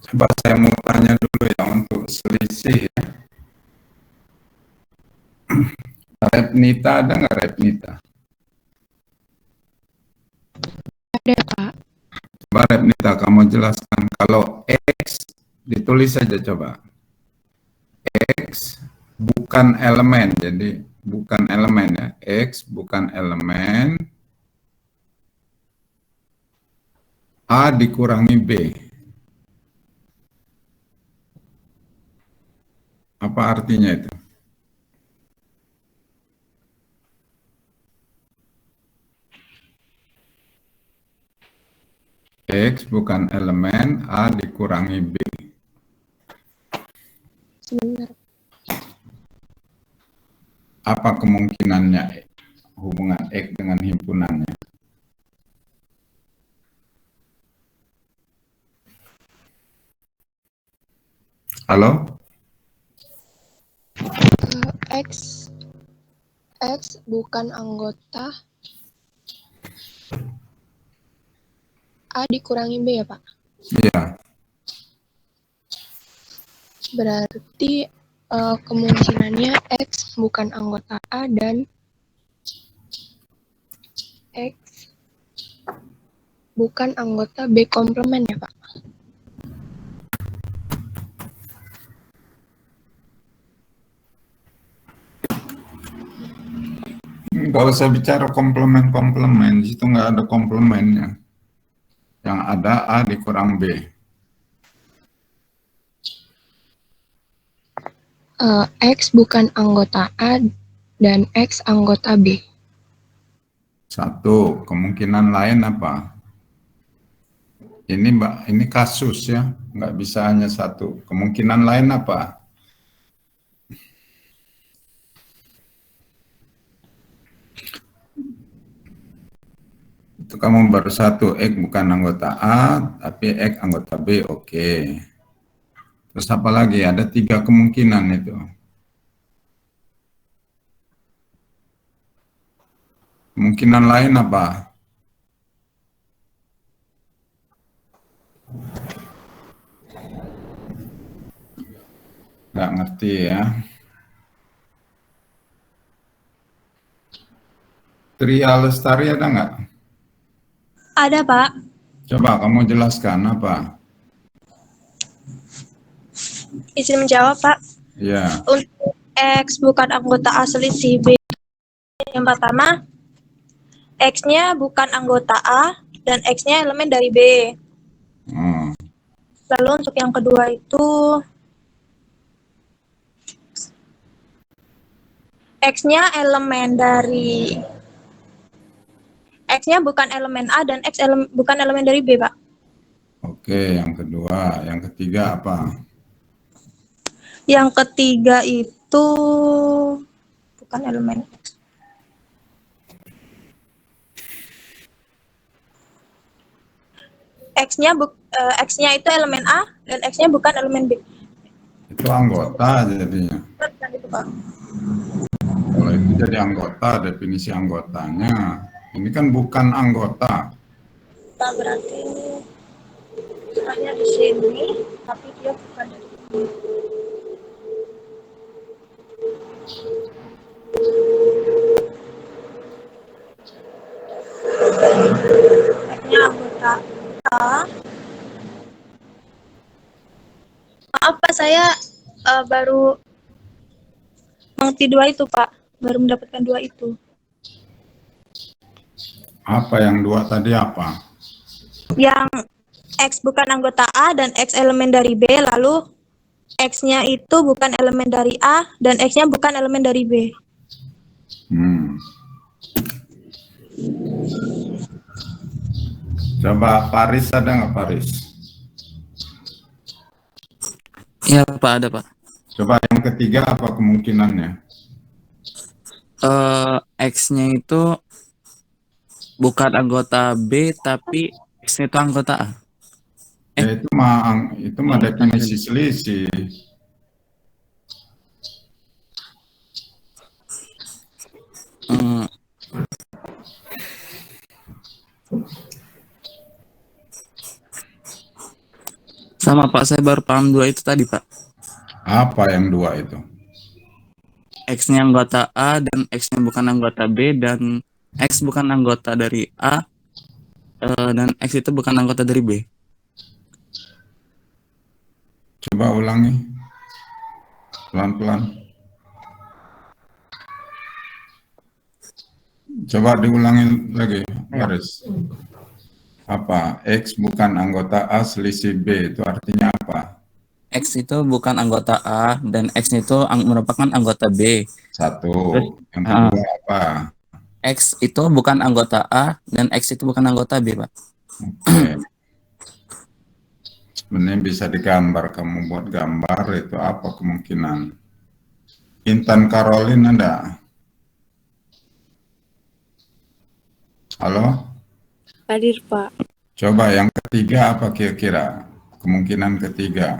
Coba saya mau tanya dulu ya untuk selisih ya. Repnita ada nggak Repnita? Ada, Pak. Coba Repnita kamu jelaskan kalau X ditulis saja coba. X bukan elemen, jadi bukan elemen ya. X bukan elemen, A dikurangi B. Apa artinya itu? X bukan elemen, A dikurangi B. Sebentar. Apa kemungkinannya hubungan X dengan himpunannya? Halo? X bukan anggota, A dikurangi B ya, Pak? Iya, Berarti kemungkinannya X bukan anggota A dan X bukan anggota B komplement ya, Pak? nggak usah bicara komplement-komplement, di situ nggak ada komplemennya. Yang ada A dikurang B. X bukan anggota A dan X anggota B. Satu, kemungkinan lain apa? Ini Mbak, ini kasus ya, nggak bisa hanya satu. Kemungkinan lain apa? Itu kamu baru satu, X bukan anggota A, tapi X anggota B, oke. Terus apa lagi? Ada tiga kemungkinan itu. Kemungkinan lain apa? Nggak ngerti ya. Tria Lestari ada nggak? Ada, Pak. Coba kamu jelaskan apa? Izin menjawab, Pak. Ya, Untuk X bukan anggota asli si B. Yang pertama, X-nya bukan anggota A dan X-nya elemen dari B. hmm. Lalu untuk yang kedua itu, X-nya elemen dari X-nya bukan elemen A dan X bukan elemen dari B, Pak. Oke, yang kedua. Yang ketiga apa? Yang ketiga itu bukan elemen X. X-nya itu elemen A dan X-nya bukan elemen B. Itu anggota jadinya. Bukan itu, Pak. Kalau itu jadi anggota, definisi anggotanya. Ini kan bukan anggota. Kita berarti hanya di sini, tapi dia bukan dari sini. Hanya anggota A. Maaf, Pak, saya baru mengerti dua itu, Pak. Baru mendapatkan dua itu. Apa yang dua tadi apa? Yang X bukan anggota A dan X elemen dari B, lalu X-nya itu bukan elemen dari A dan X-nya bukan elemen dari B. Hmm. Coba Paris ada nggak Paris? Iya Pak, ada Pak. Coba yang ketiga apa kemungkinannya? X-nya itu bukan anggota B tapi X-nya itu anggota A. Ya itu mah definisi selisih. Hmm, Sama Pak, saya baru paham dua itu tadi Pak. Apa yang dua itu? X-nya anggota A dan X-nya bukan anggota B, dan X bukan anggota dari A, dan X itu bukan anggota dari B. Coba ulangi. Pelan-pelan. Coba diulangi lagi, Baris. Apa? X bukan anggota A selisih B, itu artinya apa? X itu bukan anggota A dan X itu merupakan anggota B. Satu. Terus, Yang kedua apa? X itu bukan anggota A dan X itu bukan anggota B, Pak. Oke. Sebenarnya bisa digambar, kamu buat gambar itu apa kemungkinan? Intan Caroline ada? Halo? Hadir, Pak. Coba yang ketiga apa kira-kira? Kemungkinan ketiga.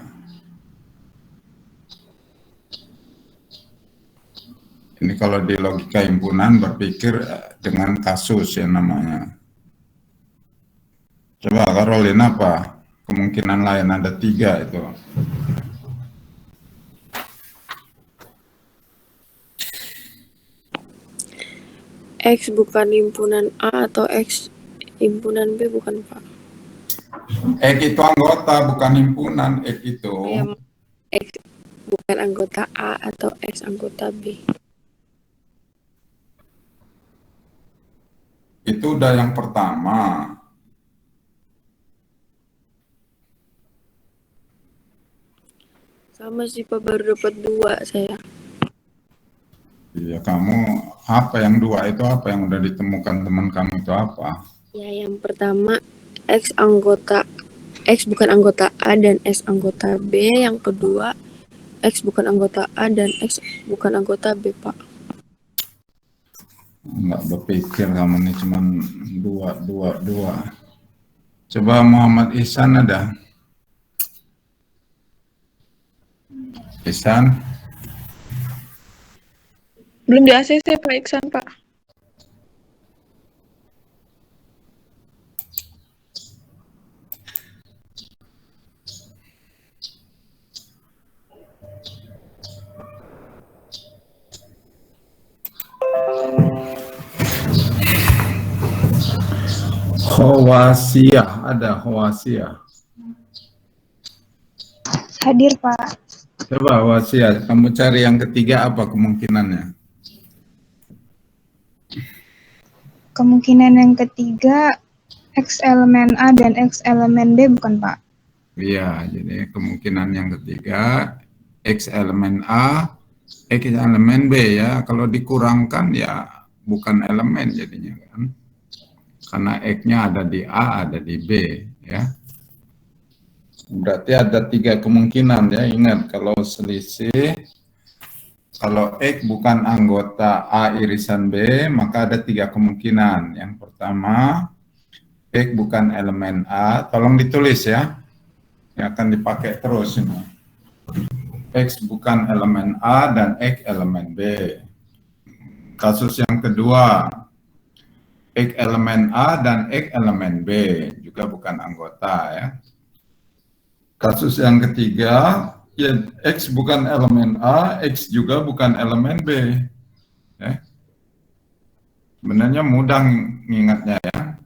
Ini kalau di logika himpunan berpikir dengan kasus ya namanya. Coba Caroline apa? Kemungkinan lain ada 3 itu. X bukan himpunan A atau X himpunan B bukan, Pak? X itu anggota bukan himpunan, X itu. X bukan anggota A atau X anggota B. Itu udah yang pertama. Sama sih, Pak, baru dapat 2 saya. Iya, kamu apa yang 2 itu apa yang udah ditemukan teman kamu itu apa? Ya, yang pertama X bukan anggota A dan X anggota B. Yang kedua X bukan anggota A dan X bukan anggota B, Pak. Enggak berpikir kamu ini cuman 2. Coba Muhammad Ihsan ada? Ihsan? Belum di ACC Pak Iksan, Pak. Khawasiyah, ada Khawasiyah. Hadir, Pak. Coba Khawasiyah, kamu cari yang ketiga apa kemungkinannya? Kemungkinan yang ketiga, X elemen A dan X elemen B bukan, Pak? Iya, jadi kemungkinan yang ketiga, X elemen A, X elemen B ya. Kalau dikurangkan ya bukan elemen jadinya kan. Karena X-nya ada di A, ada di B ya. Berarti ada 3 kemungkinan ya. Ingat kalau selisih, kalau X bukan anggota A irisan B, maka ada 3 kemungkinan. Yang pertama, X bukan elemen A, tolong ditulis ya, yang akan dipakai terus ini. X bukan elemen A dan X elemen B. Kasus yang kedua, X elemen A dan X elemen B, juga bukan anggota ya. Kasus yang ketiga, ya, X bukan elemen A, X juga bukan elemen B. Ya. Sebenarnya mudah mengingatnya ya.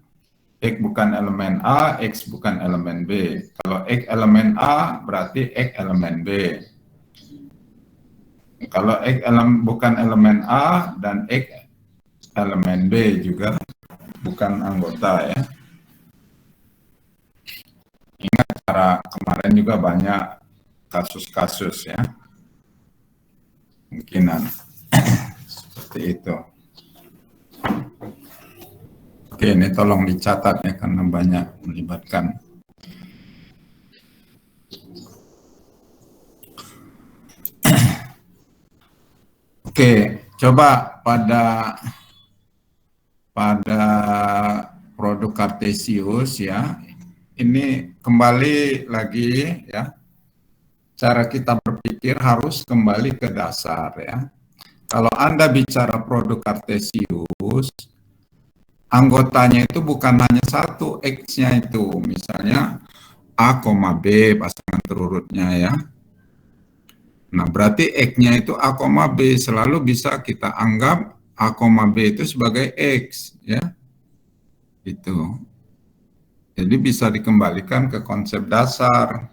X bukan elemen A, X bukan elemen B. Kalau X elemen A, berarti X elemen B. Kalau X bukan elemen A dan X elemen B juga bukan anggota ya. Ingat cara kemarin juga banyak kasus-kasus ya, kemungkinan seperti itu. Oke, ini tolong dicatat ya karena banyak melibatkan. Oke, coba pada produk kartesius ya. Ini kembali lagi ya, cara kita berpikir harus kembali ke dasar ya. Kalau Anda bicara produk kartesius, anggotanya itu bukan hanya satu X-nya itu. Misalnya A, B pasangan terurutnya ya. Nah, berarti X-nya itu A, B, selalu bisa kita anggap A, B itu sebagai X ya. Itu. Jadi bisa dikembalikan ke konsep dasar.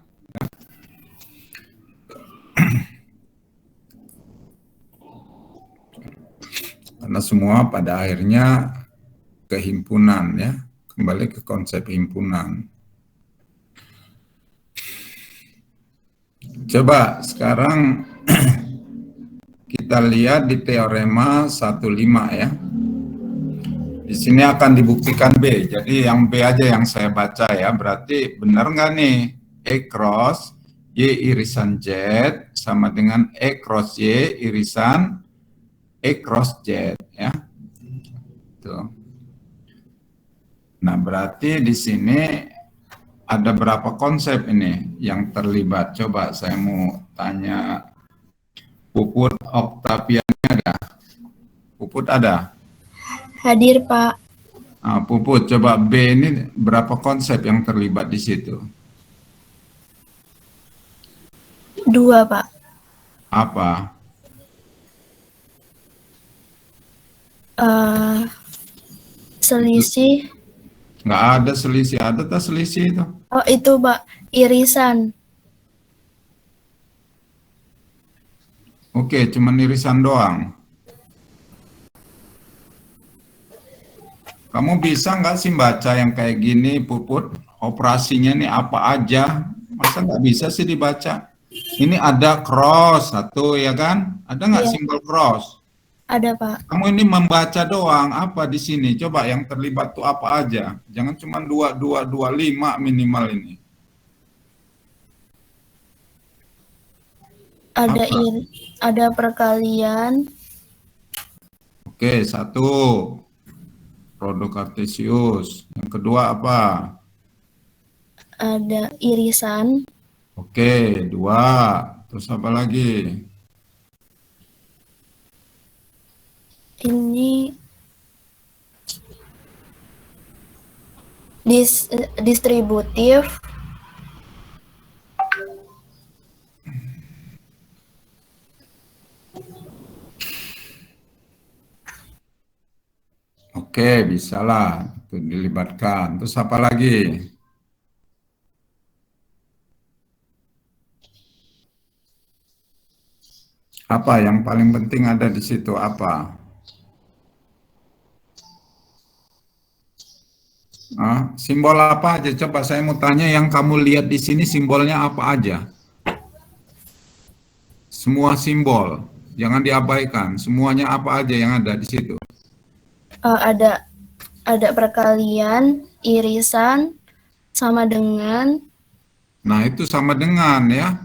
Karena semua pada akhirnya kehimpunan ya, kembali ke konsep himpunan. Coba sekarang kita lihat di teorema 15 ya. Di sini akan dibuktikan B. Jadi yang B aja yang saya baca ya. Berarti benar nggak nih? E cross Y irisan Z sama dengan E cross Y irisan E cross Z ya. Tuh. Nah, berarti di sini ada berapa konsep ini yang terlibat? Coba saya mau tanya Puput Oktaviani ada? Puput ada? Hadir, Pak. Nah, Puput, coba B ini berapa konsep yang terlibat di situ? 2, Pak. Apa? Selisih. Nggak ada selisih, ada tak selisih itu? Oh, itu, Pak. Irisan. Oke, cuman irisan doang. Kamu bisa nggak sih baca yang kayak gini, Puput? Operasinya nih apa aja? Masa nggak bisa sih dibaca? Ini ada cross satu ya kan? Ada nggak Iya. simbol cross? Ada, Pak. Kamu ini membaca doang, apa di sini? Coba yang terlibat tuh apa aja? Jangan cuma 2, 2, 2, 5 minimal ini. Ada Apa? ada perkalian, Oke, 1. Produk kartesius. Yang kedua apa? ada irisan, Oke, 2. Terus apa lagi? ini distributif, Oke, bisalah itu dilibatkan. Terus apa lagi? Apa yang paling penting ada di situ? Apa? Simbol apa aja? Coba saya mau tanya yang kamu lihat di sini simbolnya apa aja? Semua simbol, jangan diabaikan. Semuanya apa aja yang ada di situ? ada perkalian, irisan, sama dengan, Nah, itu sama dengan ya.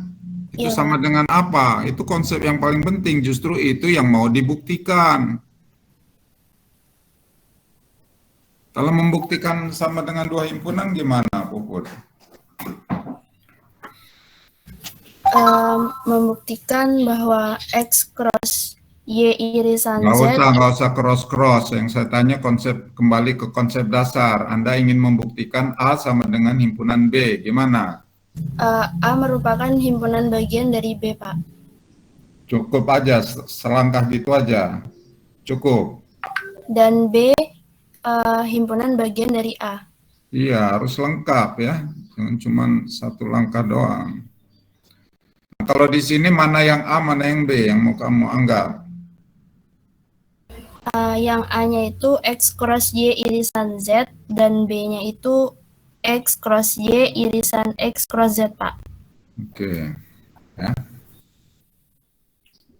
Itu Iya, sama dengan apa? Itu konsep yang paling penting. Justru itu yang mau dibuktikan. Kalau membuktikan sama dengan 2 himpunan gimana, Puput? membuktikan bahwa X cross Y irisan Z. Nggak usah cross-cross. Yang saya tanya kembali ke konsep dasar. Anda ingin membuktikan A sama dengan himpunan B. Gimana? A merupakan himpunan bagian dari B, Pak. Cukup aja, selangkah gitu aja. Cukup. Dan B himpunan bagian dari A. Iya, harus lengkap ya. Jangan cuma satu langkah doang. Nah, kalau di sini mana yang A, mana yang B yang mau kamu anggap? Yang A-nya itu X cross Y irisan Z, dan B-nya itu X cross Y irisan X cross Z, Pak. Oke. Ya.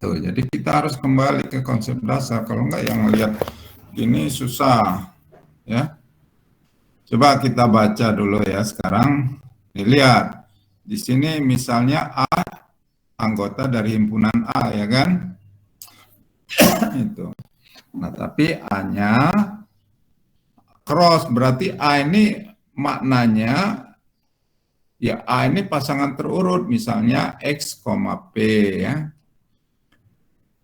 Tuh, jadi kita harus kembali ke konsep dasar. Kalau enggak yang lihat gini susah. Ya. Coba kita baca dulu ya sekarang. Lihat. Di sini misalnya A anggota dari himpunan A ya kan? Itu. Nah, tapi A-nya cross, berarti A ini maknanya ya A ini pasangan terurut, misalnya X, P ya.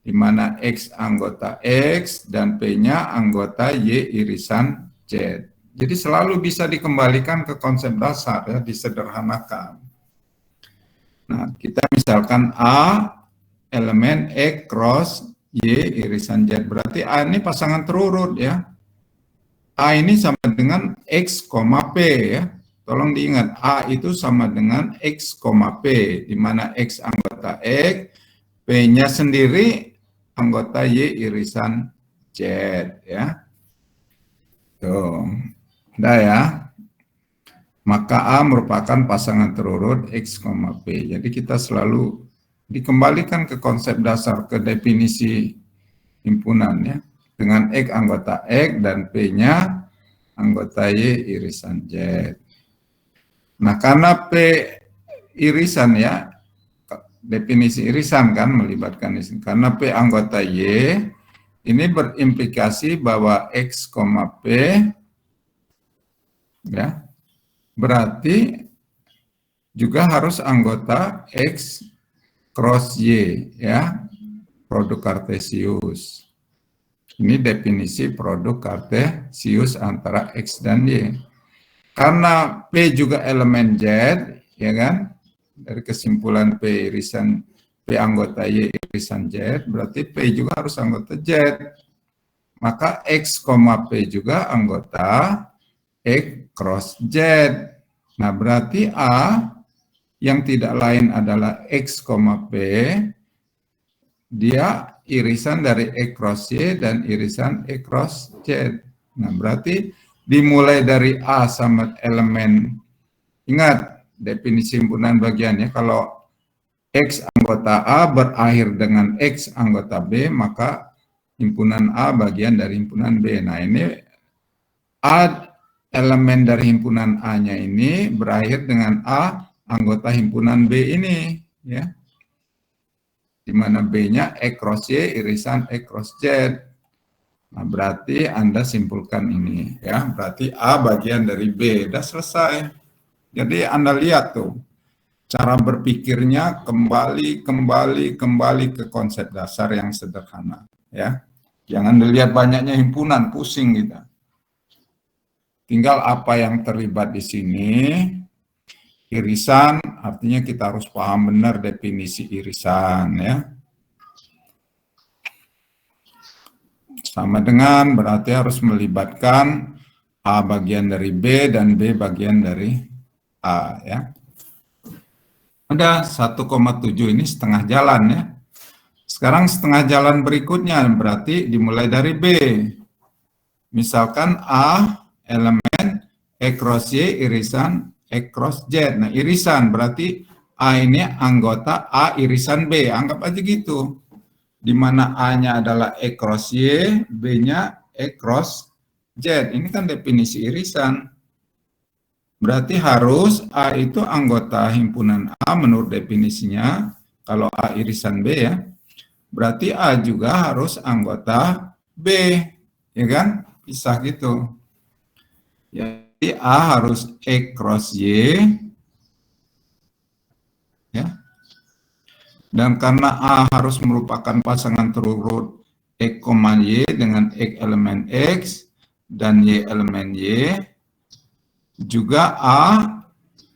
Di mana X anggota X dan P-nya anggota Y irisan Z Jadi selalu bisa dikembalikan ke konsep dasar ya, disederhanakan. Nah, kita misalkan A elemen E cross Y irisan Z. Berarti A ini pasangan terurut ya. A ini sama dengan X, P ya. Tolong diingat, A itu sama dengan X, P, di mana X anggota X, P-nya sendiri anggota Y irisan Z ya. Tuh, udah ya. Maka A merupakan pasangan terurut X, P. Jadi kita selalu dikembalikan ke konsep dasar, ke definisi himpunan ya. Dengan X anggota X dan P-nya anggota Y irisan Z. Nah, karena P irisan ya, definisi irisan kan melibatkan irisan. Karena P anggota Y, ini berimplikasi bahwa X, P ya, berarti juga harus anggota X cross Y ya, produk kartesius. Ini definisi produk kartesius antara X dan Y. Karena P juga elemen Z, ya kan? Dari kesimpulan P irisan P anggota Y irisan Z, berarti P juga harus anggota Z. Maka X, P juga anggota X cross Z. Nah, berarti A yang tidak lain adalah X, P, dia irisan dari E cross Y dan irisan E cross Z. Nah, berarti dimulai dari A sama elemen, ingat definisi himpunan bagiannya, kalau X anggota A berakhir dengan X anggota B, maka himpunan A bagian dari himpunan B. Nah, ini A elemen dari himpunan A-nya ini berakhir dengan A anggota himpunan B ini, ya. Di mana B-nya E cross Y irisan E cross Z. Nah, berarti Anda simpulkan ini, ya. Berarti A bagian dari B, udah selesai. Jadi Anda lihat tuh, cara berpikirnya kembali ke konsep dasar yang sederhana, ya. Jangan dilihat banyaknya himpunan, pusing kita. Tinggal apa yang terlibat di sini. Irisan, artinya kita harus paham benar definisi irisan, ya. Sama dengan berarti harus melibatkan A bagian dari B dan B bagian dari A, ya. Ada 1,7 ini setengah jalan, ya. Sekarang setengah jalan berikutnya berarti dimulai dari B. Misalkan A elemen E cross Y irisan E cross Z. Nah, irisan berarti A ini anggota A irisan B. Anggap aja gitu. Di mana A-nya adalah E cross Y, B-nya E cross Z. Ini kan definisi irisan. Berarti harus A itu anggota himpunan A menurut definisinya. Kalau A irisan B ya. Berarti A juga harus anggota B. Ya kan? Pisah gitu. Jadi A harus E cross Y, ya. Dan karena A harus merupakan pasangan terurut X, Y dengan X elemen X dan Y elemen Y, juga A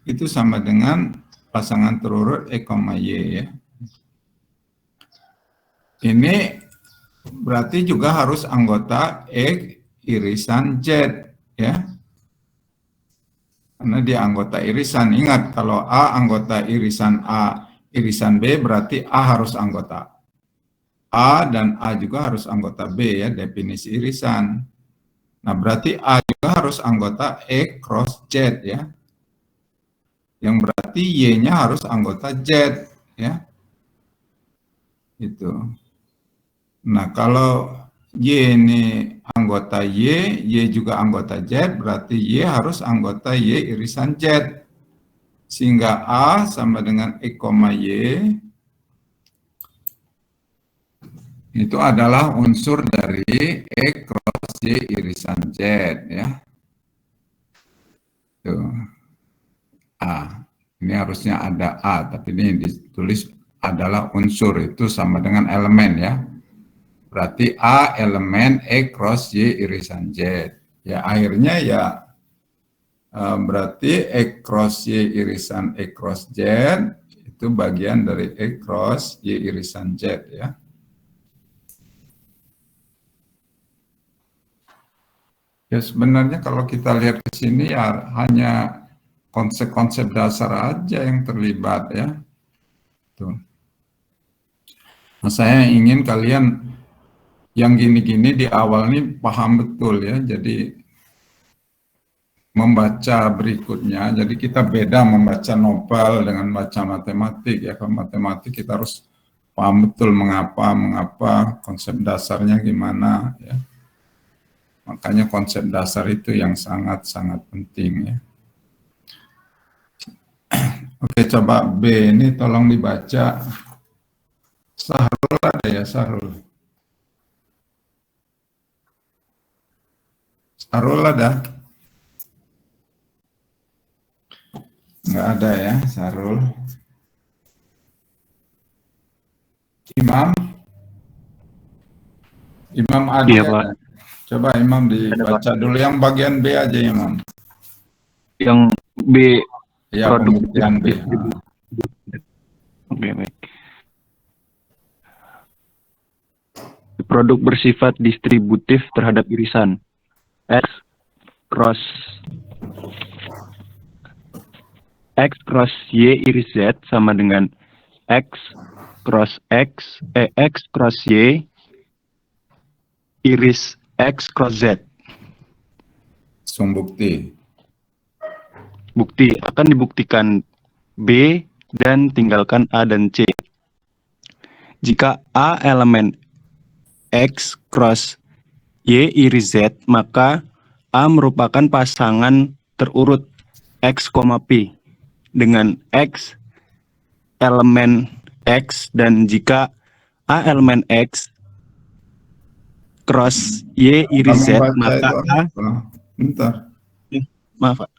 itu sama dengan pasangan terurut X, Y, ya. Ini berarti juga harus anggota X irisan Z, ya. Karena dia anggota irisan. Ingat, kalau A anggota irisan A, irisan B, berarti A harus anggota A dan A juga harus anggota B, ya, definisi irisan. Nah, berarti A juga harus anggota E cross Z, ya. Yang berarti Y-nya harus anggota Z, ya. Itu. Nah, kalau Y ini anggota Y, Y juga anggota Z, berarti Y harus anggota Y irisan Z. Sehingga A sama dengan E, Y, itu adalah unsur dari E cross Y irisan Z, ya. Tuh. A. Ini harusnya ada A, tapi ini ditulis adalah unsur, itu sama dengan elemen, ya. Berarti A elemen E cross Y irisan Z. Ya, akhirnya ya Berarti E cross Y irisan E cross Z itu bagian dari E cross Y irisan Z ya. Ya sebenarnya kalau kita lihat ke sini ya hanya konsep-konsep dasar aja yang terlibat ya. Tuh. Nah, saya ingin kalian yang gini-gini di awal ini paham betul ya. Jadi membaca berikutnya, jadi kita beda membaca novel dengan baca matematik ya. Kalau matematik kita harus paham betul mengapa, konsep dasarnya gimana ya. Makanya konsep dasar itu yang sangat-sangat penting ya. Oke, coba B ini tolong dibaca. Sahrul ada ya, Sahrul? Sahrul ada? Nggak ada ya, Sahrul. Imam? Imam ada? Iya, Pak. Coba Imam dibaca dulu yang bagian B aja, Imam. Yang B, Ya, produk pembuktian B. Oke, baik. Produk bersifat distributif terhadap irisan X cross Y iris Z sama dengan X cross Y iris X cross Z. Bukti. Bukti akan dibuktikan B dan tinggalkan A dan C. Jika A elemen X cross Y iris Z, maka A merupakan pasangan terurut X, P dengan X elemen X, dan jika A elemen X cross Y iris Z, maka A... Bentar. Maaf, Pak.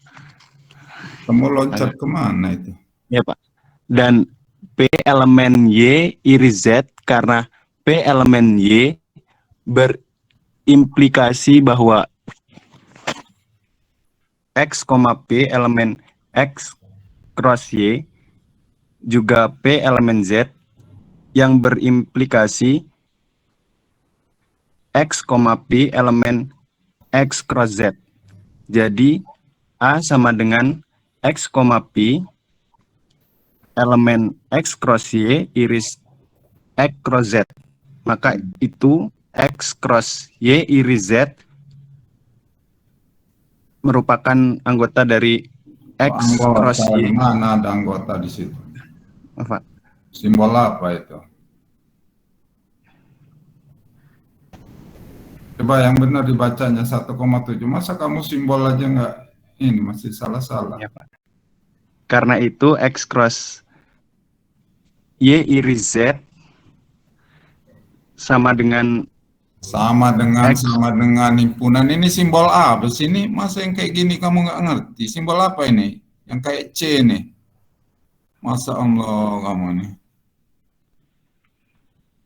Kamu loncat kemana itu? Ya, Pak. Dan P elemen Y iris Z, karena P elemen Y berimplikasi bahwa X, P elemen X cross Y juga P elemen Z yang berimplikasi X, P elemen X cross Z. Jadi A sama dengan X, P elemen X cross Y iris X cross Z. Maka itu X cross Y iris Z merupakan anggota dari X cross Y. Mana ada anggota di situ? Apa? Simbol apa itu? Coba yang benar dibacanya 1,7. Masa kamu simbol aja nggak ini masih salah-salah? Ya, Pak. Karena itu X cross Y iris Z sama dengan himpunan. Ini simbol A. Ini masa yang kayak gini kamu nggak ngerti? Simbol apa ini? Yang kayak C nih. Masa Allah kamu nih.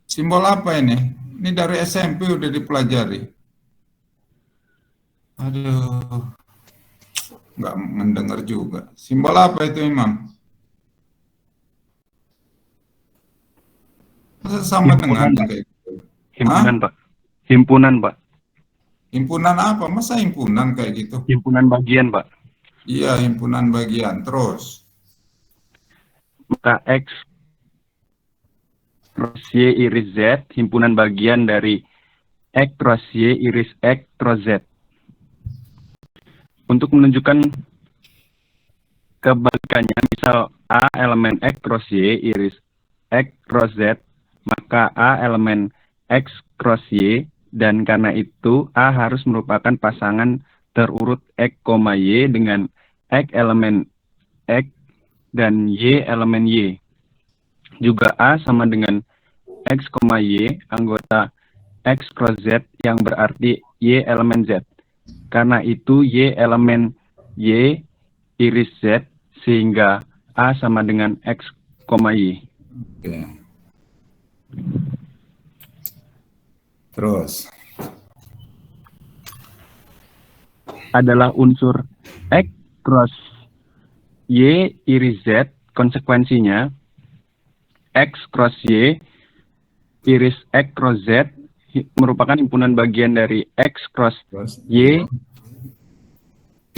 Simbol apa ini? Ini dari SMP udah dipelajari. Aduh. Nggak mendengar juga. Simbol apa itu, Imam? Masa sama himpunan, dengan Pak. kayak gitu? Himpunan, Pak. Himpunan, Pak. Himpunan apa? Masa himpunan kayak gitu? Himpunan bagian, Pak. Iya, himpunan bagian. Terus? Maka X cross Y iris Z, himpunan bagian dari X cross Y iris X cross Z. Untuk menunjukkan kebalikannya, misal A elemen X cross Y iris X cross Z, maka A elemen X cross Y, dan karena itu A harus merupakan pasangan terurut X, Y dengan X elemen X dan Y elemen Y. Juga A sama dengan X, Y anggota X cross Z yang berarti Y elemen Z. Karena itu Y elemen Y iris Z sehingga A sama dengan X, Y. Oke. Terus? Adalah unsur X cross Y iris Z, konsekuensinya X cross Y iris X cross Z merupakan himpunan bagian dari X cross Terus Y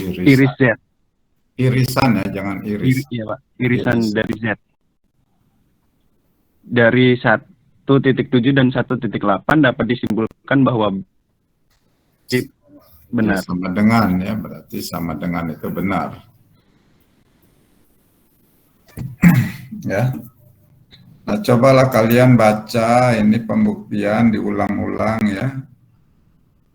iris Z. irisan ya, jangan iris. Iya, Pak. Irisan Iris. dari Z. Dari 1.7 dan 1.8 dapat disimpulkan bahwa benar. Sama dengan ya, berarti sama dengan itu benar. Ya. Nah, cobalah kalian baca ini pembuktian diulang-ulang ya.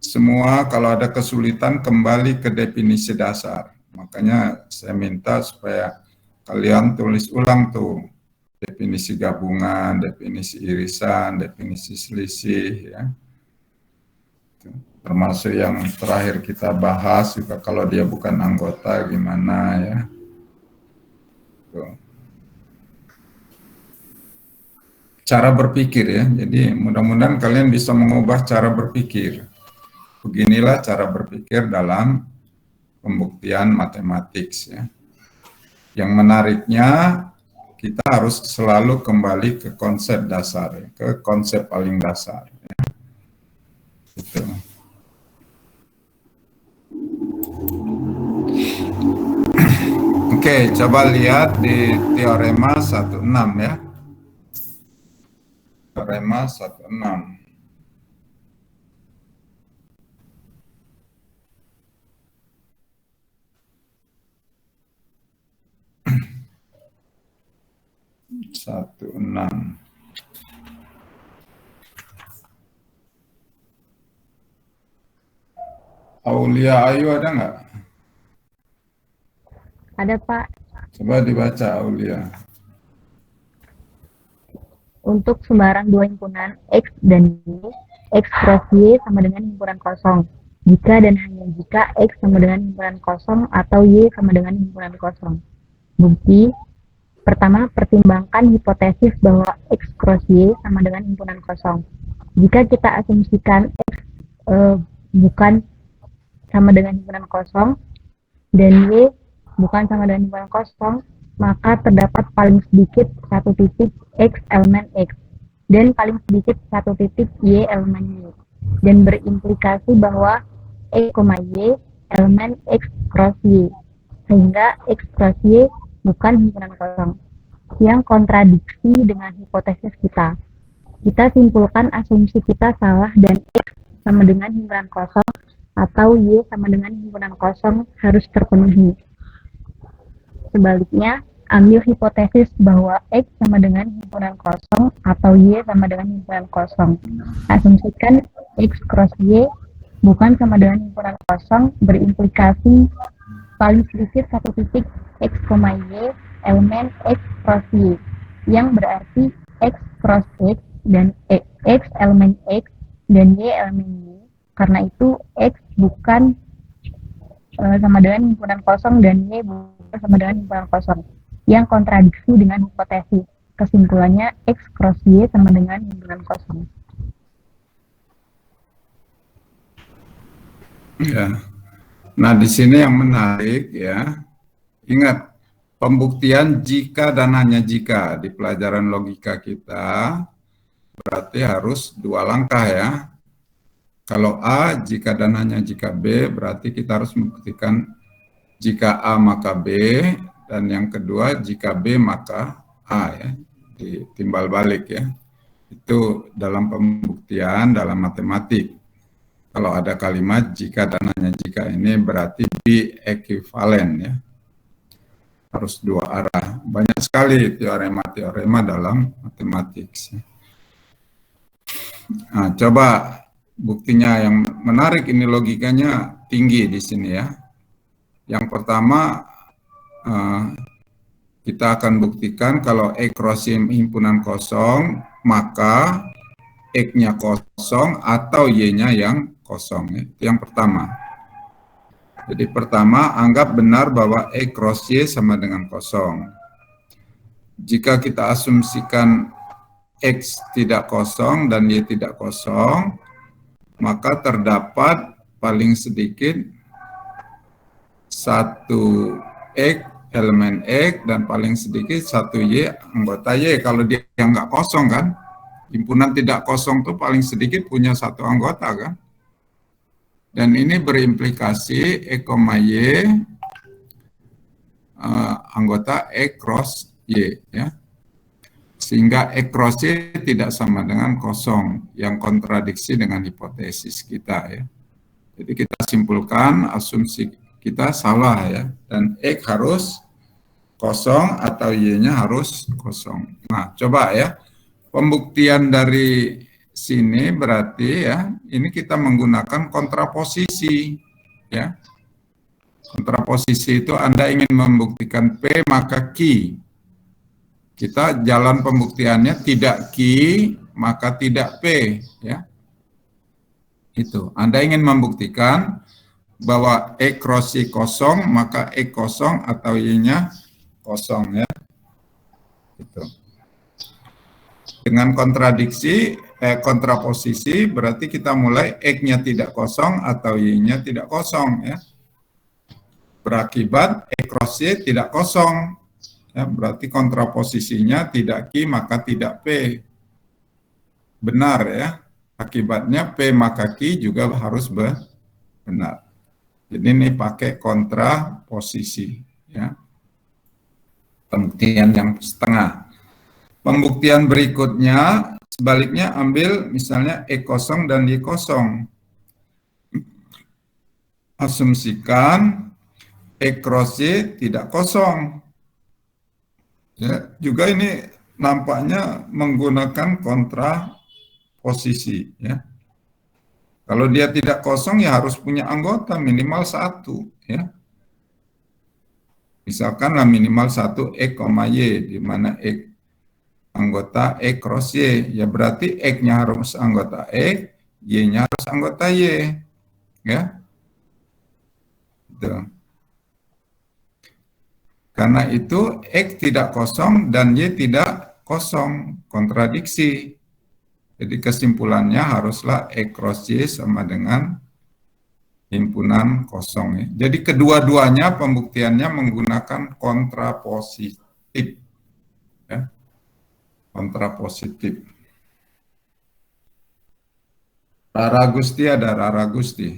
Semua kalau ada kesulitan kembali ke definisi dasar. Makanya saya minta supaya kalian tulis ulang tuh definisi gabungan, definisi irisan, definisi selisih ya. Termasuk yang terakhir kita bahas juga kalau dia bukan anggota gimana ya. Tuh. Cara berpikir ya, jadi mudah-mudahan kalian bisa mengubah cara berpikir. Beginilah cara berpikir dalam pembuktian matematik ya. Yang menariknya kita harus selalu kembali ke konsep dasar, ya, ke konsep paling dasar. Ya. Gitu. Oke, coba lihat di teorema 16 ya. Teorema 16. Satu enam. Aulia Ayu ada nggak? Ada, Pak. Coba dibaca Aulia. Untuk sembarang dua himpunan X dan Y, X cross Y sama dengan himpunan kosong. Jika dan hanya jika X sama dengan himpunan kosong atau Y sama dengan himpunan kosong. Bukti pertama, pertimbangkan hipotesis bahwa X cross Y sama dengan himpunan kosong. Jika kita asumsikan X bukan sama dengan himpunan kosong dan Y bukan sama dengan himpunan kosong, maka terdapat paling sedikit satu titik X elemen X dan paling sedikit satu titik Y elemen Y, dan berimplikasi bahwa X, Y elemen X cross Y, sehingga X cross Y bukan himpunan kosong, yang kontradiksi dengan hipotesis kita. Kita simpulkan asumsi kita salah dan X sama dengan himpunan kosong atau Y sama dengan himpunan kosong harus terpenuhi. Sebaliknya, ambil hipotesis bahwa X sama dengan himpunan kosong atau Y sama dengan himpunan kosong. Asumsikan X cross Y bukan sama dengan himpunan kosong, berimplikasi paling sedikit satu titik X, Y elemen X cross Y, yang berarti X cross X dan X elemen X dan Y elemen Y. Karena itu X bukan sama dengan himpunan kosong dan Y bukan sama dengan himpunan kosong, yang kontradiksi dengan hipotesis. Kesimpulannya X cross Y sama dengan himpunan kosong. Ya. Nah, di sini yang menarik ya. Ingat, pembuktian jika dan hanya jika di pelajaran logika kita berarti harus dua langkah ya. Kalau A, jika dan hanya jika B, berarti kita harus membuktikan jika A maka B, dan yang kedua jika B maka A ya, ditimbal balik ya. Itu dalam pembuktian dalam matematik. Kalau ada kalimat jika dan hanya jika ini berarti bi-ekivalen ya. Harus dua arah. Banyak sekali teorema-teorema dalam matematik. Nah, coba buktinya yang menarik ini, logikanya tinggi di sini ya. Yang pertama kita akan buktikan kalau X cross Y himpunan kosong, maka X-nya kosong atau Y-nya yang kosong. Itu yang pertama. Jadi pertama, anggap benar bahwa X cross Y sama dengan kosong. Jika kita asumsikan X tidak kosong dan Y tidak kosong, maka terdapat paling sedikit satu X elemen X dan paling sedikit satu Y anggota Y. Kalau dia nggak kosong kan, himpunan tidak kosong tuh paling sedikit punya satu anggota kan. Dan ini berimplikasi E, Y anggota E cross Y ya. Sehingga E cross Y tidak sama dengan kosong, yang kontradiksi dengan hipotesis kita ya. Jadi kita simpulkan asumsi kita salah ya, dan X harus kosong atau Y-nya harus kosong. Nah, coba ya, pembuktian dari sini berarti ya, ini kita menggunakan kontraposisi ya. Kontraposisi itu Anda ingin membuktikan P maka Q. Kita jalan pembuktiannya tidak Q maka tidak P ya. Itu. Anda ingin membuktikan bahwa E cross Y kosong, maka E kosong atau Y-nya kosong ya. Itu. Dengan kontraposisi berarti kita mulai X-nya tidak kosong atau Y-nya tidak kosong ya. Berakibat E cross Y tidak kosong. Ya, berarti kontraposisinya tidak Q maka tidak P. Benar ya. Akibatnya P maka Q juga harus benar. Jadi ini pakai kontraposisi ya. Pembuktian yang setengah. Pembuktian berikutnya sebaliknya ambil misalnya E kosong dan Y kosong. Asumsikan E cross Y tidak kosong. Ya, juga ini nampaknya menggunakan kontraposisi ya. Kalau dia tidak kosong ya harus punya anggota minimal satu ya. Misalkan lah minimal satu X, Y, di mana X anggota E cross Y, ya berarti X-nya harus anggota X, Y-nya harus anggota Y, ya. Gitu. Karena itu X tidak kosong dan Y tidak kosong, kontradiksi. Jadi kesimpulannya haruslah E cross Y sama dengan himpunan kosong. Ya. Jadi kedua-duanya pembuktiannya menggunakan kontrapositif. Ya. Kontrapositif. Rara Gusti ada Rara Gusti?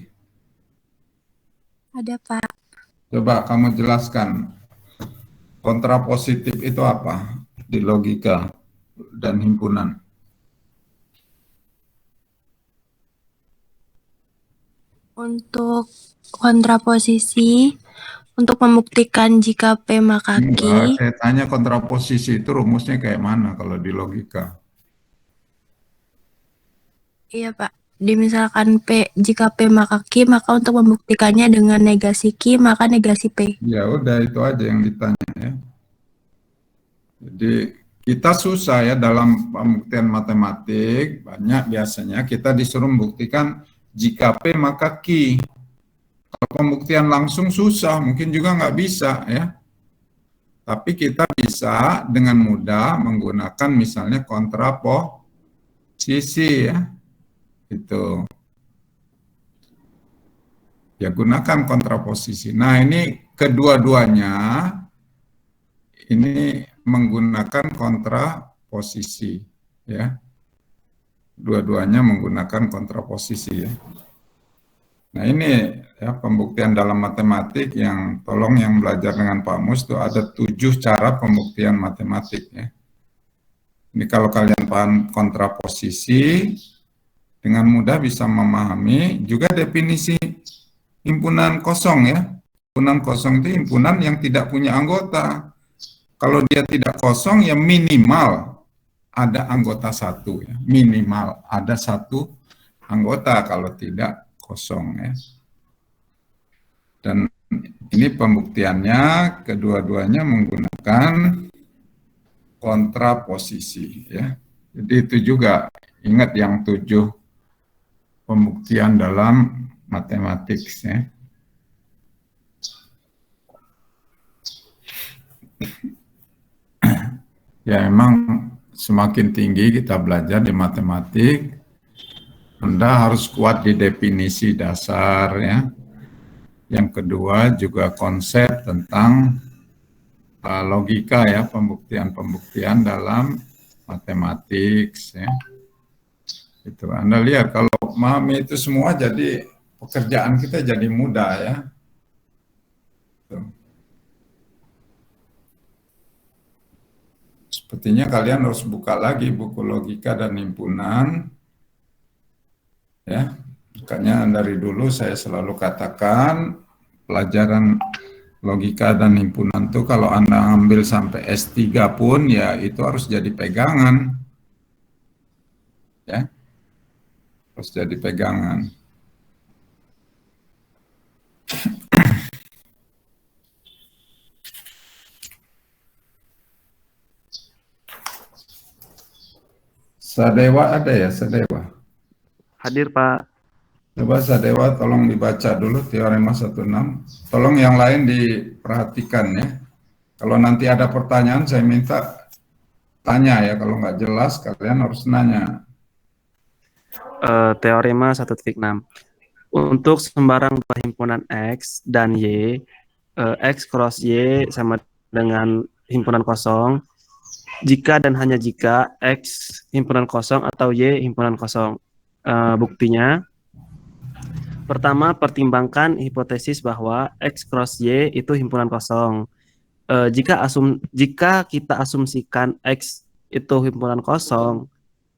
Ada, Pak. Coba kamu jelaskan. Kontrapositif itu apa di logika dan himpunan? Untuk kontraposisi, untuk membuktikan jika P maka Q. Enggak, saya tanya kontraposisi itu rumusnya kayak mana kalau di logika? Iya, Pak. Misalkan P, jika P maka Q, maka untuk membuktikannya dengan negasi Q, maka negasi P. Ya udah, itu aja yang ditanya ya. Jadi kita susah ya dalam pembuktian matematik, banyak biasanya kita disuruh membuktikan jika P maka Q. Kalau pembuktian langsung susah, mungkin juga nggak bisa ya. Tapi kita bisa dengan mudah menggunakan misalnya kontraposisi ya. Itu. Ya gunakan kontraposisi. Nah ini kedua-duanya ini menggunakan kontraposisi ya. Dua-duanya menggunakan kontraposisi ya. Nah ini ya pembuktian dalam matematik yang tolong yang belajar dengan Pak Mus itu ada 7 cara pembuktian matematik ya. Ini kalau kalian paham kontraposisi dengan mudah bisa memahami juga definisi himpunan kosong ya. Himpunan kosong itu himpunan yang tidak punya anggota. Kalau dia tidak kosong ya minimal ada anggota satu ya. Minimal ada satu anggota kalau tidak kosong ya. Dan ini pembuktiannya kedua-duanya menggunakan kontraposisi ya. Jadi itu juga ingat yang 7 pembuktian dalam matematik ya. Ya memang semakin tinggi kita belajar di matematik, Anda harus kuat di definisi dasar ya. Yang kedua juga konsep tentang logika ya, pembuktian-pembuktian dalam matematik ya. Itu Anda lihat kalau memahami itu semua jadi pekerjaan kita jadi mudah ya. Tuh. Sepertinya kalian harus buka lagi buku logika dan himpunan ya. Makanya dari dulu saya selalu katakan pelajaran logika dan himpunan itu kalau Anda ambil sampai S3 pun ya itu harus jadi pegangan. Ya. Harus jadi pegangan. Sadewa ada ya, Sadewa? Hadir, Pak. Coba Sadewa tolong dibaca dulu teorema 16. Tolong yang lain diperhatikan ya. Kalau nanti ada pertanyaan saya minta tanya ya. Kalau nggak jelas kalian harus nanya. Teorema 1.6. Untuk sembarang dua himpunan X dan Y, X cross Y sama dengan himpunan kosong, jika dan hanya jika X himpunan kosong atau Y himpunan kosong. Buktinya, pertama pertimbangkan hipotesis bahwa X cross Y itu himpunan kosong. Jika kita asumsikan X itu himpunan kosong,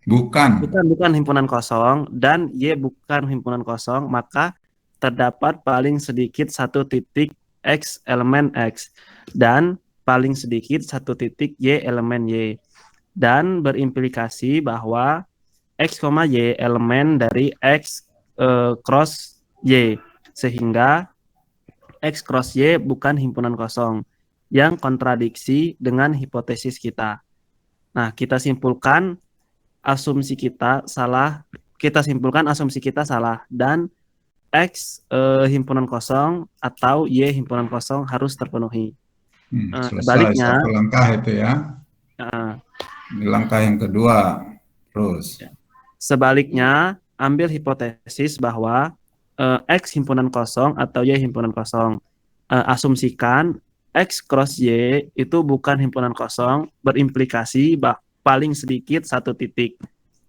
bukan himpunan kosong dan Y bukan himpunan kosong, maka terdapat paling sedikit satu titik X elemen X dan paling sedikit satu titik Y elemen Y, dan berimplikasi bahwa X, Y elemen dari X cross Y, sehingga X cross Y bukan himpunan kosong, yang kontradiksi dengan hipotesis kita. Nah, kita simpulkan asumsi kita salah, dan X himpunan kosong atau Y himpunan kosong harus terpenuhi. Sebaliknya, satu langkah itu ya. Ini langkah yang kedua. Terus. Sebaliknya, ambil hipotesis bahwa X himpunan kosong atau Y himpunan kosong. Asumsikan X cross Y itu bukan himpunan kosong, berimplikasi paling sedikit satu titik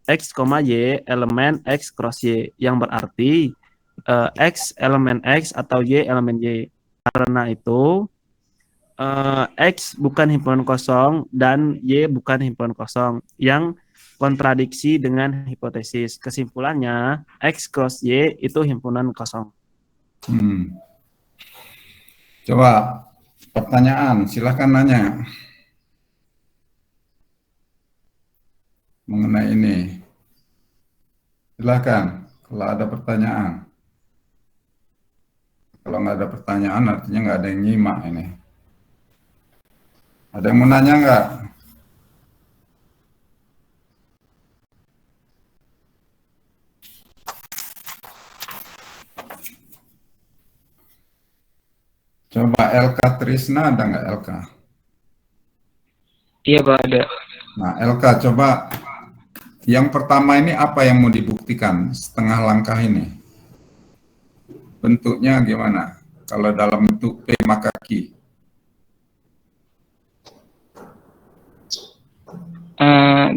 X, Y elemen X cross Y, yang berarti X elemen X atau Y elemen Y. Karena itu X bukan himpunan kosong dan Y bukan himpunan kosong, yang kontradiksi dengan hipotesis. Kesimpulannya, X cross Y itu himpunan kosong. Coba pertanyaan, silahkan nanya mengenai ini. Silahkan, kalau ada pertanyaan. Kalau nggak ada pertanyaan, artinya nggak ada yang nyimak ini. Ada yang mau nanya nggak? Coba LK Trisna, ada nggak LK? Iya Pak, ada. Nah LK, coba yang pertama ini apa yang mau dibuktikan setengah langkah ini? Bentuknya gimana? Kalau dalam bentuk P maka Q.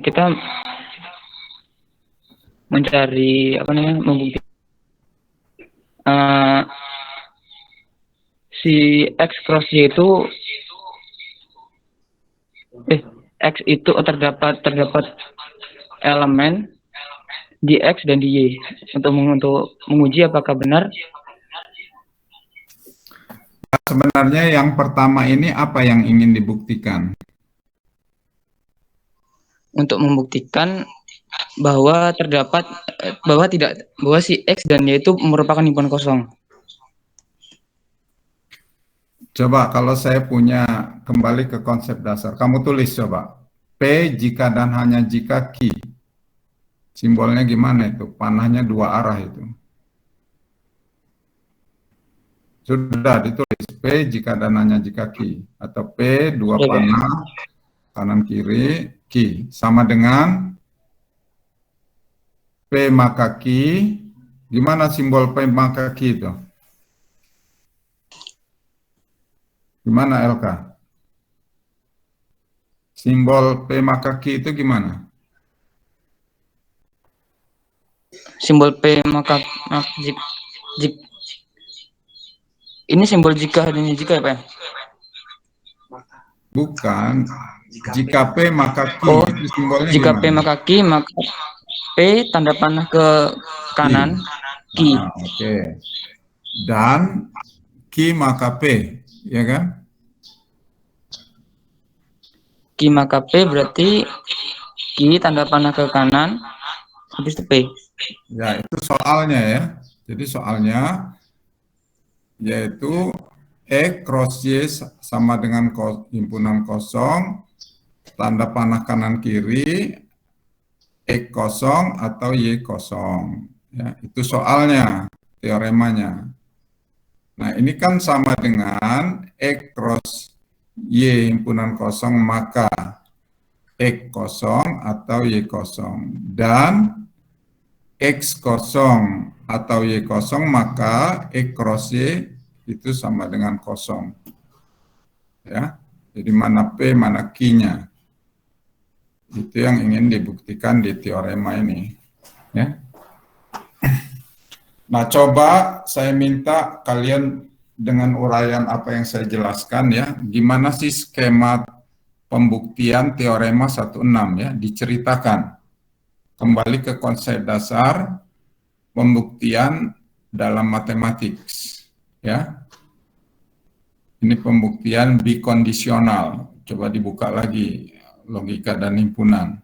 Kita mencari membuktikan si X cross Y itu X itu terdapat elemen di X dan di Y, untuk menguji apakah benar. Sebenarnya yang pertama ini apa yang ingin dibuktikan? Untuk membuktikan bahwa bahwa si X dan Y itu merupakan himpunan kosong. Coba kalau saya punya, kembali ke konsep dasar, kamu tulis coba P jika dan hanya jika Q. Simbolnya gimana itu? Panahnya dua arah itu. Sudah ditulis P jika dan hanya jika Q, atau P dua panah kanan kiri Q sama dengan P maka Q. Gimana simbol P maka Q itu? Gimana LK? Simbol P maka Q itu gimana? Simbol P maka ini simbol jika adanya jika ya Pak? Bukan. Jika P maka Q Oh, itu simbolnya jika P gimana? maka Q, maka P tanda panah ke kanan, Q. Oke. Dan Q maka P, ya kan? Q maka P berarti Q tanda panah ke kanan, habis itu P. Ya, itu soalnya ya. Jadi soalnya yaitu E cross Y sama dengan himpunan kosong, tanda panah kanan kiri, E kosong atau Y kosong. Ya, itu soalnya, teoremanya. Nah, ini kan sama dengan E cross Y himpunan kosong maka X kosong atau Y kosong. Dan X kosong atau Y kosong maka X cross Y itu sama dengan kosong. Ya, jadi mana P, mana Q-nya. Itu yang ingin dibuktikan di teorema ini. Ya. Nah, coba saya minta kalian dengan uraian apa yang saya jelaskan ya, gimana sih skema pembuktian teorema 16 ya, diceritakan. Kembali ke konsep dasar pembuktian dalam matematik ya. Ini pembuktian bikondisional. Coba dibuka lagi logika dan himpunan.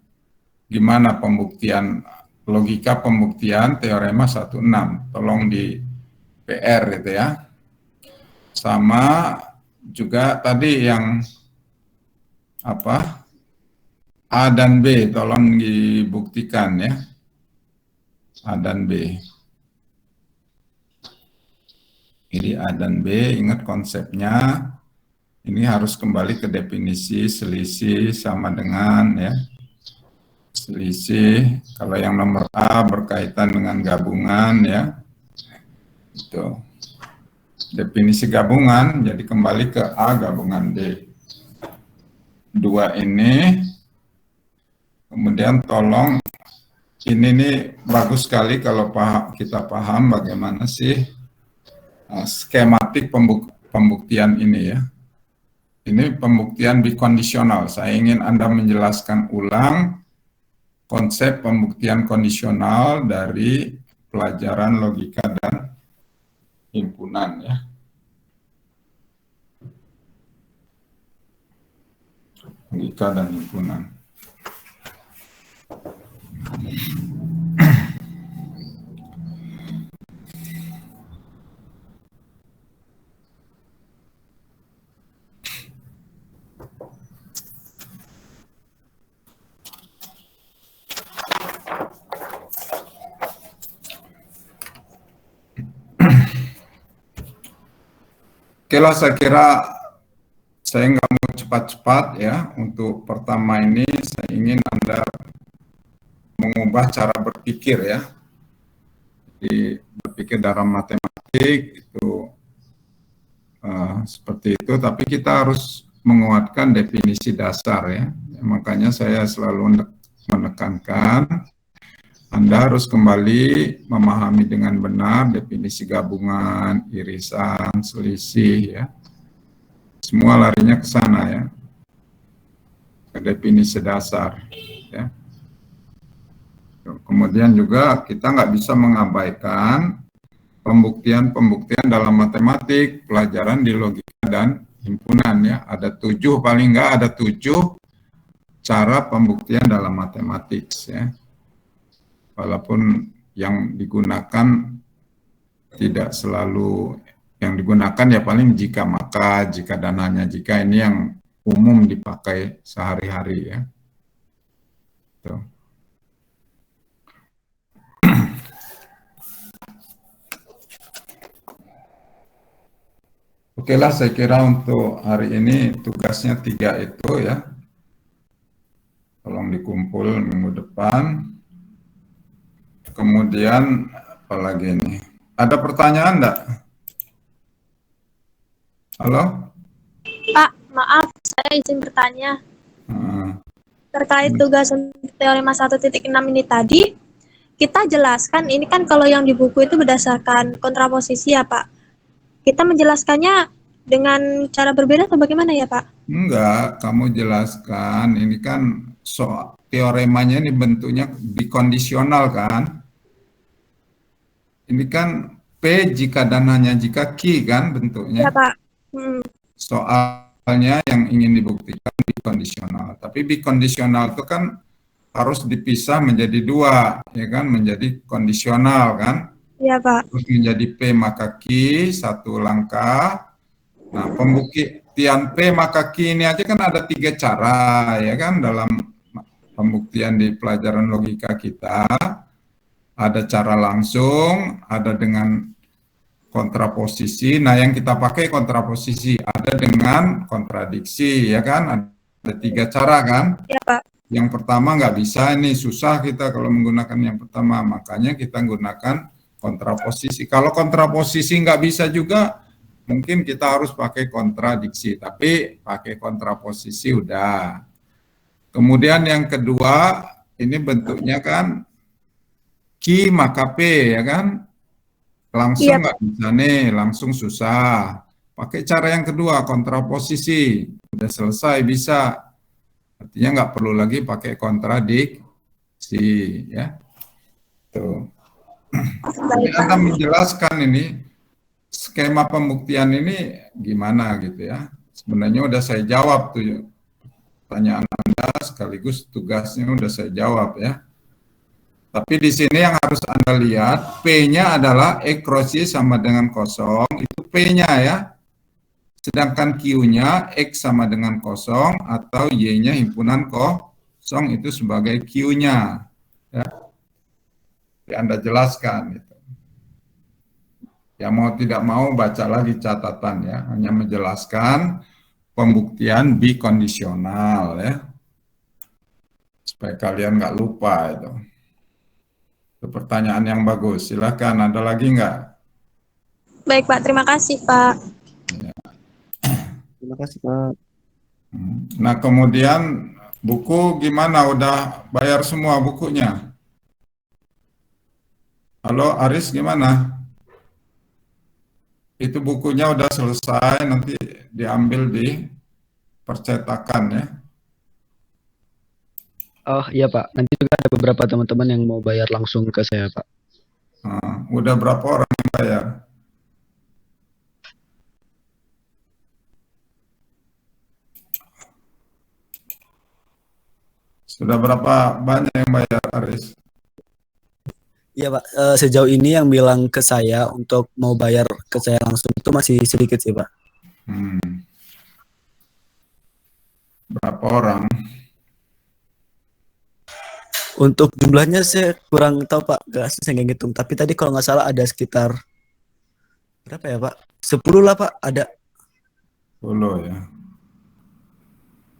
Gimana pembuktian logika pembuktian teorema 16? Tolong di PR gitu ya. Sama juga tadi yang apa? A dan B tolong dibuktikan ya. A dan B. Jadi A dan B, ingat konsepnya, ini harus kembali ke definisi selisih sama dengan ya. Selisih, kalau yang nomor A berkaitan dengan gabungan ya. Itu. Definisi gabungan, jadi kembali ke A gabungan B. Dua ini, kemudian tolong, ini nih bagus sekali kalau kita paham bagaimana sih skematik pembuktian ini ya. Ini pembuktian bikondisional. Saya ingin Anda menjelaskan ulang konsep pembuktian kondisional dari pelajaran logika dan himpunan ya. Logika dan himpunan. Oke lah, saya kira saya nggak mau cepat-cepat ya. Untuk pertama ini saya ingin Anda mengubah cara berpikir ya. Jadi berpikir dalam matematik itu seperti itu, tapi kita harus menguatkan definisi dasar ya. Makanya saya selalu menekankan Anda harus kembali memahami dengan benar definisi gabungan, irisan, selisih ya. Semua larinya ke sana ya. Ke definisi dasar ya. Kemudian juga kita nggak bisa mengabaikan pembuktian-pembuktian dalam matematik, pelajaran di logika dan himpunan ya. Ada 7, paling nggak ada 7 cara pembuktian dalam matematik ya. Walaupun yang digunakan tidak selalu, yang digunakan ya paling jika maka, jika dan hanya jika, ini yang umum dipakai sehari-hari ya. Tuh. Oke lah, saya kira untuk hari ini tugasnya 3 itu ya. Tolong dikumpul minggu depan. Kemudian apalagi ini? Ada pertanyaan enggak? Halo? Maaf, saya izin bertanya. Nah, Terkait tugas untuk teorema 1.6 ini tadi, kita jelaskan, ini kan kalau yang di buku itu berdasarkan kontraposisi ya Pak. Kita menjelaskannya dengan cara berbeda atau bagaimana ya Pak? enggak, kamu jelaskan, ini kan soal teoremanya ini bentuknya bikondisional kan? Ini kan P jika dan hanya jika Q kan bentuknya. Ya Pak. Soalnya yang ingin dibuktikan bikondisional. Tapi bikondisional itu kan harus dipisah menjadi dua, ya kan? Menjadi kondisional kan? Iya Pak. Terus menjadi P maka Q, satu langkah. Nah, pembuktian P maka Q ini aja kan ada 3 cara, ya kan? Dalam pembuktian di pelajaran logika kita. Ada cara langsung, ada dengan kontraposisi. Nah, yang kita pakai kontraposisi, ada dengan kontradiksi, ya kan? Ada 3 cara kan? Ya Pak. Yang pertama nggak bisa, ini susah kita kalau menggunakan yang pertama, makanya kita gunakan kontraposisi. Kalau kontraposisi nggak bisa juga, mungkin kita harus pakai kontradiksi, tapi pakai kontraposisi udah. Kemudian yang kedua, ini bentuknya kan Q maka P, ya kan? Langsung nggak bisa nih, langsung susah. Pakai cara yang kedua, kontraposisi. Udah selesai, bisa. Artinya nggak perlu lagi pakai kontradiksi, ya. Tuh. Jadi Anda menjelaskan ini, skema pembuktian ini gimana gitu ya. Sebenarnya udah saya jawab tuh pertanyaan Anda, sekaligus tugasnya udah saya jawab ya. Tapi di sini yang harus Anda lihat, P-nya adalah E cross Y sama dengan kosong, itu P-nya ya. Sedangkan Q-nya X sama dengan kosong, atau Y-nya himpunan kosong, itu sebagai Q-nya. Ya. Jadi Anda jelaskan. Gitu. Ya mau tidak mau baca lagi catatan ya, hanya menjelaskan pembuktian bikondisional ya. Supaya kalian nggak lupa itu. Itu pertanyaan yang bagus. Silakan, ada lagi nggak? Baik Pak, terima kasih Pak. Ya. Terima kasih Pak. Nah kemudian buku gimana? Udah bayar semua bukunya? Halo Aris, gimana? Itu bukunya udah selesai, nanti diambil di percetakan ya. Oh iya Pak, nanti juga ada beberapa teman-teman yang mau bayar langsung ke saya Pak. Udah berapa orang yang bayar? Sudah berapa banyak yang bayar Aris? Iya Pak, sejauh ini yang bilang ke saya untuk mau bayar ke saya langsung itu masih sedikit sih Pak. Berapa orang? Untuk jumlahnya saya kurang tahu Pak, saya nggak ngitung. Tapi tadi kalau nggak salah ada sekitar berapa ya Pak? 10 lah Pak, ada. 10 ya.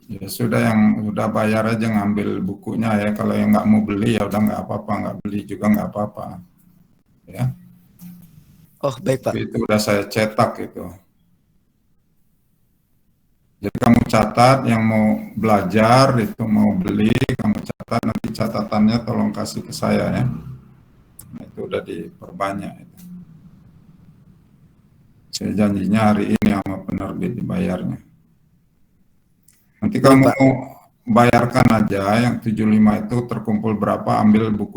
Ya sudah, yang udah bayar aja ngambil bukunya ya. Kalau yang nggak mau beli ya udah nggak apa-apa, nggak beli juga nggak apa-apa. Ya. Oh baik Pak. Itu udah saya cetak itu. Jadi kamu catat yang mau belajar itu mau beli, kamu catat, nanti catatannya tolong kasih ke saya ya. Nah, itu udah diperbanyak. Itu. Saya janjinya hari ini sama penerbit dibayarnya. Nanti kamu mau bayarkan aja yang 75 itu terkumpul berapa, ambil buku